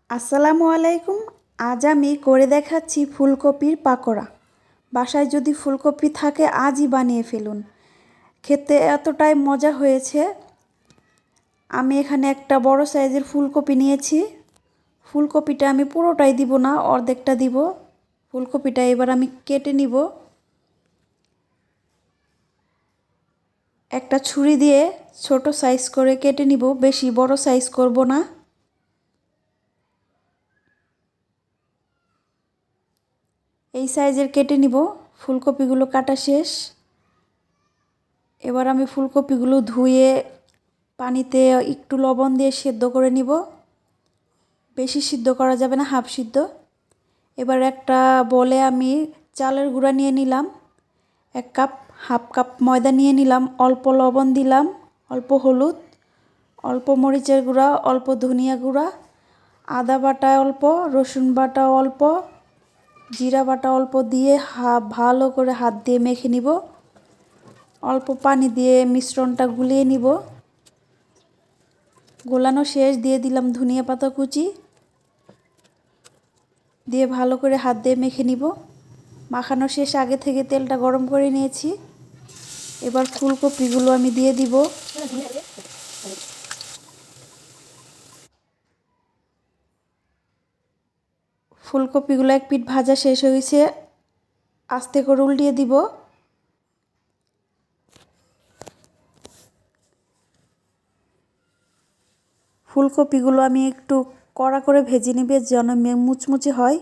আসসালামু আলাইকুম। আজ আমি করে দেখাচ্ছি ফুলকপির পাকোড়া। বাসায় যদি ফুলকপি থাকে আজই বানিয়ে ফেলুন, খেতে এতটাই মজা হয়েছে। আমি এখানে একটা বড় সাইজের ফুলকপি নিয়েছি। ফুলকপিটা আমি পুরোটাই দিব না, অর্ধেকটা দিব। ফুলকপিটা এবার আমি কেটে নিব। একটা ছুরি দিয়ে ছোট সাইজ করে কেটে নিব, বেশি বড় সাইজ করব না। এই সাইজের কেটে নিব। ফুলকপিগুলো কাটা শেষ। এবার আমি ফুলকপিগুলো ধুয়ে পানিতে একটু লবণ দিয়ে সেদ্ধ করে নিব। বেশি সিদ্ধ করা যাবে না, হাফ সিদ্ধ। এবার একটা বলে আমি চালের গুঁড়া নিয়ে নিলাম 1 কাপ, হাফ কাপ ময়দা নিয়ে নিলাম, অল্প লবণ দিলাম, অল্প হলুদ, অল্প মরিচের গুঁড়া, অল্প ধনিয়া গুঁড়া, আদা বাটা অল্প, রসুন বাটা অল্প, জিরা বাটা অল্প দিয়ে ভালো করে হাত দিয়ে মেখে নিব। অল্প পানি দিয়ে মিশ্রণটা গুলিয়ে নিব। গোলানো শেষ, দিয়ে দিলাম ধনিয়া পাতা কুচি, দিয়ে ভালো করে হাত দিয়ে মেখে নিব। মাখানো শেষ, আগে থেকে তেলটা গরম করে নিয়েছি। এবার ফুলকপিগুলো আমি দিয়ে দিব। ফুলকপিগুলো এক পিঠ ভাজা শেষ হয়েছে, আস্তে করে উল্টিয়ে দিব। ফুলকপিগুলো আমি একটু কড়া করে ভেজে নিবে যেন মুচমুচে হয়।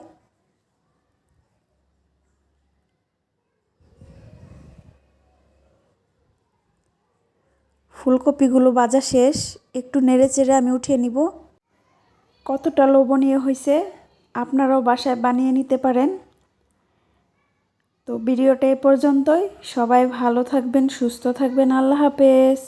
ফুলকপিগুলো ভাজা শেষ, একটু নেড়ে চেড়ে আমি উঠিয়ে নিব। কতটা লোভনীয় হয়েছে, আপনারাও বাসায় বানিয়ে নিতে পারেন। তো ভিডিওটা এ পর্যন্তই। সবাই ভালো থাকবেন, সুস্থ থাকবেন। আল্লাহ হাফেজ।